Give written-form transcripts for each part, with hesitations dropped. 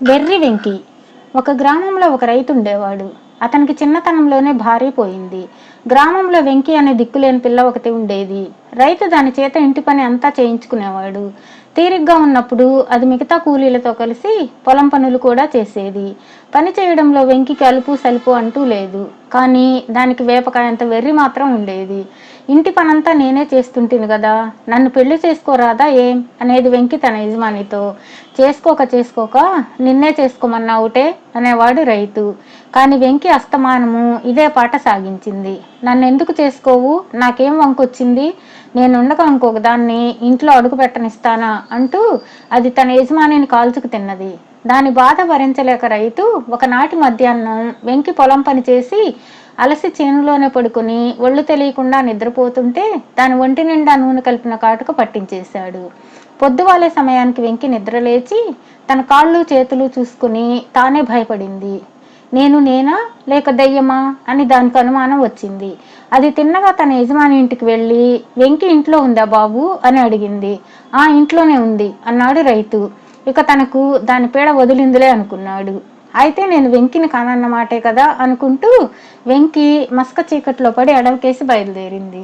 వెర్రి వెంకి. ఒక గ్రామంలో ఒక రైతు ఉండేవాడు. అతనికి చిన్నతనంలోనే భార్య పోయింది. గ్రామంలో వెంకి అనే దిక్కులేని పిల్ల ఒకటి ఉండేది. రైతు దాని చేత ఇంటి పని అంతా చేయించుకునేవాడు. తీరిగ్గా ఉన్నప్పుడు అది మిగతా కూలీలతో కలిసి పొలం పనులు కూడా చేసేది. పని చేయడంలో వెంకికి అలుపు సలుపు అంటూ లేదు. కానీ దానికి వేపకాయంత వెర్రి మాత్రం ఉండేది. ఇంటి పనంతా నేనే చేస్తుంటిని కదా, నన్ను పెళ్లి చేసుకోరాదా ఏం అనేది వెంకి తన యజమానితో. చేసుకోక నిన్నే చేసుకోమన్నావుటే అనేవాడు రైతు. కానీ వెంకి అస్తమానము ఇదే పాట సాగించింది. నన్నెందుకు చేసుకోవు, నాకేం వంకొచ్చింది, నేనుండగా ఇంకొక దాన్ని ఇంట్లో అడుగు పెట్టనిస్తానా అంటూ అది తన యజమానిని కాల్చుకు తిన్నది. దాని బాధ భరించలేక రైతు ఒకనాటి మధ్యాహ్నం వెంకి పొలం పని చేసి అలసి చేనులోనే పడుకుని ఒళ్ళు తెలియకుండా నిద్రపోతుంటే దాని ఒంటి నిండా నూనె కలిపిన కాటుక పట్టించేశాడు. పొద్దువాలే సమయానికి వెంకి నిద్రలేచి తన కాళ్ళు చేతులు చూసుకుని తానే భయపడింది. నేనా లేక దయ్యమా అని దానికి అనుమానం వచ్చింది. అది తిన్నగా తన యజమాని ఇంటికి వెళ్ళి, వెంకి ఇంట్లో ఉందా బాబు అని అడిగింది. ఆ ఇంట్లోనే ఉంది అన్నాడు రైతు. ఇక తనకు దాని పీడ వదిలిందిలే అనుకున్నాడు. అయితే నేను వెంకిని కానన్నమాటే కదా అనుకుంటూ వెంకి మస్క చీకట్లో పడి అడవికేసి బయలుదేరింది.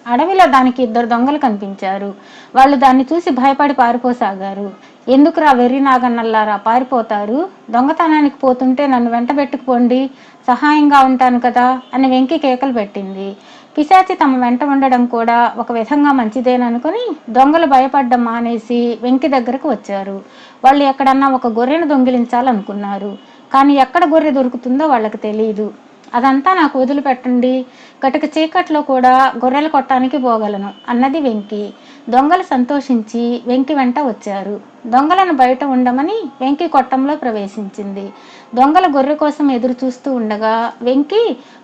అడవిలో దానికి 2 దొంగలు కనిపించారు. వాళ్ళు దాన్ని చూసి భయపడి పారిపోసాగారు. ఎందుకురా వెర్రి నాగన్నల్లారా పారిపోతారు, దొంగతనానికి పోతుంటే నన్ను వెంట పెట్టుకుపోండి, సహాయంగా ఉంటాను కదా అని వెంకి కేకలు పెట్టింది. పిశాచి తమ వెంట ఉండడం కూడా ఒక విధంగా మంచిదేననుకుని దొంగలు భయపడ్డం మానేసి వెంకి దగ్గరకు వచ్చారు. వాళ్ళు ఎక్కడన్నా ఒక గొర్రెను దొంగిలించాలనుకున్నారు. కానీ ఎక్కడ గొర్రె దొరుకుతుందో వాళ్ళకి తెలియదు. అదంతా నాకు వదిలిపెట్టండి, కటిక చీకట్లో కూడా గొర్రెలు కొట్టడానికి పోగలను అన్నది వెంకి. దొంగలు సంతోషించి వెంకి వెంట వచ్చారు. దొంగలను బయట ఉండమని వెంకి కొట్టంలో ప్రవేశించింది. దొంగల గొర్రె కోసం ఎదురు చూస్తూ ఉండగా వెంకి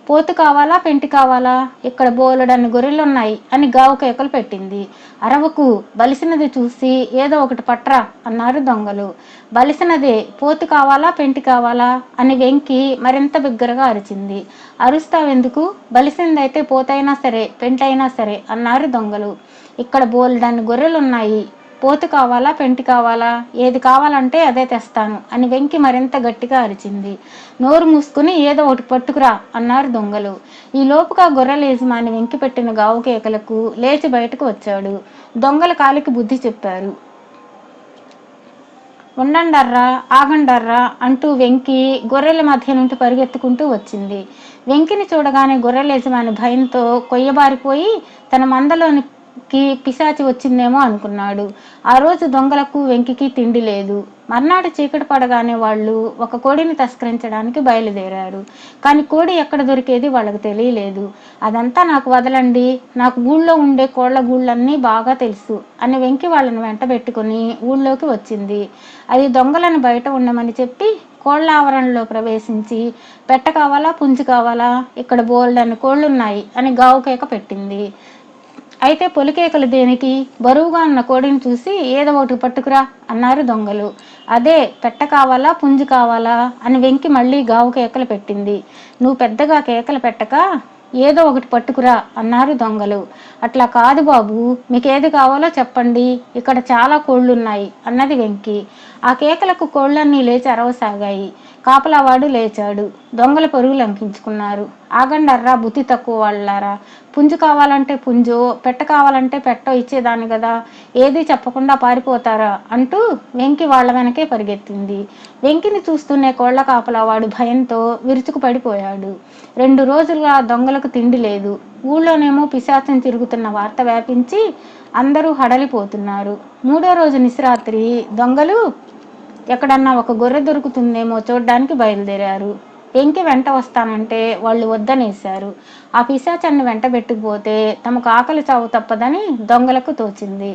పోతు కావాలా పెంటి కావాలా, ఇక్కడ బోలెడన్ని గొర్రెలున్నాయి అని గావు కేకలు పెట్టింది. అరవకు, బలిసినది చూసి ఏదో ఒకటి పట్రా అన్నారు దొంగలు. బలిసినదే, పోతు కావాలా పెంటి కావాలా అని వెంకి మరింత బిగ్గరగా అరిచింది. అరుస్తావెందుకు, బలిసిందైతే పోతైనా సరే పెంటైనా సరే అన్నారు దొంగలు. ఇక్కడ బోలెడన్ని గొర్రెలున్నాయి, పోతు కావాలా పెంటి కావాలా, ఏది కావాలంటే అదే తెస్తాను అని వెంకి మరింత గట్టిగా అరిచింది. నోరు మూసుకుని ఏదో ఒకటి పట్టుకురా అన్నారు దొంగలు. ఈ లోపుగా గొర్రెల యజమాని వెంకి పెట్టిన గావు కేకలకు లేచి బయటకు వచ్చాడు. దొంగల కాలికి బుద్ధి చెప్పారు. ఉండండర్రా, ఆగండర్రా అంటూ వెంకి గొర్రెల మధ్య నుండి పరిగెత్తుకుంటూ వచ్చింది. వెంకిని చూడగానే గొర్రెల యజమాని భయంతో కొయ్యబారిపోయి తన మందలోనికి పిశాచి వచ్చిందేమో అనుకున్నాడు. ఆ రోజు దొంగలకు వెంకికి తిండి లేదు. మర్నాడు చీకటి పడగానే వాళ్ళు ఒక కోడిని తస్కరించడానికి బయలుదేరారు. కానీ కోడి ఎక్కడ దొరికేది వాళ్ళకి తెలియలేదు. అదంతా నాకు వదలండి, నాకు ఊళ్ళో ఉండే కోళ్ల గూళ్ళన్నీ బాగా తెలుసు అని వెంకి వాళ్ళని వెంట పెట్టుకుని ఊళ్ళోకి వచ్చింది. అది దొంగలను బయట ఉండమని చెప్పి కోళ్ల ఆవరణలో ప్రవేశించి పెట్ట కావాలా పుంజు కావాలా, ఇక్కడ బోల్డన్ని కోళ్లున్నాయి అని గావు కేక పెట్టింది. అయితే పొలికేకలు దేనికి, బరువుగా ఉన్న కోడిని చూసి ఏదో ఒకటి పట్టుకురా అన్నారు దొంగలు. అదే పెట్ట కావాలా పుంజు కావాలా అని వెంకి మళ్ళీ గావు కేకలు పెట్టింది. నువ్వు పెద్దగా కేకలు పెట్టక ఏదో ఒకటి పట్టుకురా అన్నారు దొంగలు. అట్లా కాదు బాబు, మీకేది కావాలో చెప్పండి, ఇక్కడ చాలా కోళ్లున్నాయి అన్నది వెంకి. ఆ కేకలకు కోళ్లన్నీ లేచి అరవసాగాయి. కాపలావాడు లేచాడు. దొంగల పరుగు లంకించుకున్నారు. ఆగండర్రా బుద్ధి తక్కువ వాళ్ళారా, పుంజు కావాలంటే పుంజో పెట్ట కావాలంటే పెట్టో ఇచ్చేదాన్ని కదా, ఏది చెప్పకుండా పారిపోతారా అంటూ వెంకి వాళ్ళ వెనకే పరిగెత్తింది. వెంకిని చూస్తూనే కోళ్ల కాపలావాడు భయంతో విరుచుకు పడిపోయాడు. 2 రోజులుగా దొంగలకు తిండి లేదు. ఊళ్ళోనేమో పిశాచం తిరుగుతున్న వార్త వ్యాపించి అందరూ హడలిపోతున్నారు. 3వ రోజు నిశరాత్రి దొంగలు ఎక్కడన్నా ఒక గొర్రె దొరుకుతుందేమో చూడ్డానికి బయలుదేరారు. వెంకి వెంట వస్తానంటే వాళ్ళు వద్దనేశారు. ఆ పిశాచాన్ని వెంట పెట్టుకుపోతే తమకు ఆకలి చావు తప్పదని దొంగలకు తోచింది.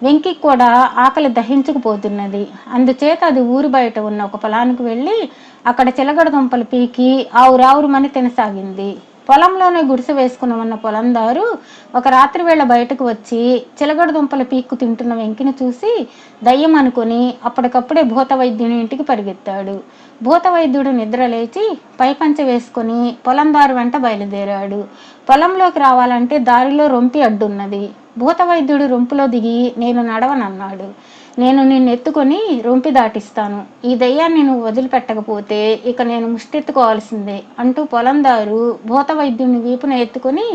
వెంకి కూడా ఆకలి దహించుకుపోతున్నది. అందుచేత అది ఊరు బయట ఉన్న ఒక పొలానికి వెళ్ళి అక్కడ చిలగడ దుంపలు పీకి ఆవురావురుమని తినసాగింది. పొలంలోనే గుడిసె వేసుకుని ఉన్న పొలందారు ఒక రాత్రి వేళ బయటకు వచ్చి చిలగడ దుంపలు పీక్కు తింటున్న వెంకిని చూసి దయ్యం అనుకుని అప్పటికప్పుడే భూత వైద్యుని ఇంటికి పరిగెత్తాడు. భూత వైద్యుడు నిద్ర లేచి పైపంచ వేసుకుని పొలందారు వెంట బయలుదేరాడు. పొలంలోకి రావాలంటే దారిలో రొంపి అడ్డున్నది. భూతవైద్యుడు రొంపులో దిగి నేను నడవనన్నాడు. నేను నిన్నెత్తుకొని రొంపి దాటిస్తాను. ఈ దయ్యాన్ని నువ్వు వదిలిపెట్టకపోతే ఇక నేను ముష్టెత్తుకోవాల్సిందే అంటూ పొలందారు భూతవైద్యుడిని వీపున ఎత్తుకొని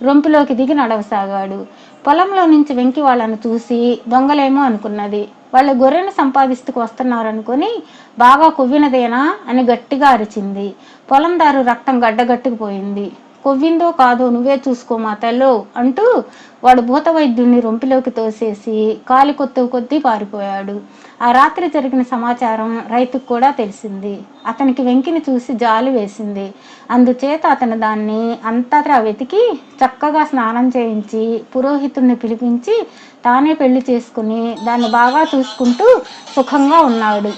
రొంపిలోకి దిగి నడవసాగాడు. పొలంలో నుంచి వెంకి వాళ్ళను చూసి దొంగలేమో అనుకున్నది. వాళ్ళు గొర్రెను సంపాదిస్తుకు వస్తున్నారనుకొని బాగా కొవ్వినదేనా అని గట్టిగా అరిచింది. పొలందారు రక్తం గడ్డగట్టుకుపోయింది. కొవ్విందో కాదో నువ్వే చూసుకో మా తల్లో అంటూ వాడు భూతవైద్యుడిని రొంపిలోకి తోసేసి కాలి కొద్దీ పారిపోయాడు. ఆ రాత్రి జరిగిన సమాచారం రైతుకు కూడా తెలిసింది. అతనికి వెంకిని చూసి జాలి వేసింది. అందుచేత అతను దాన్ని అంతటా వెతికి చక్కగా స్నానం చేయించి పురోహితుడిని పిలిపించి తానే పెళ్లి చేసుకుని దాన్ని బాగా చూసుకుంటూ సుఖంగా ఉన్నాడు.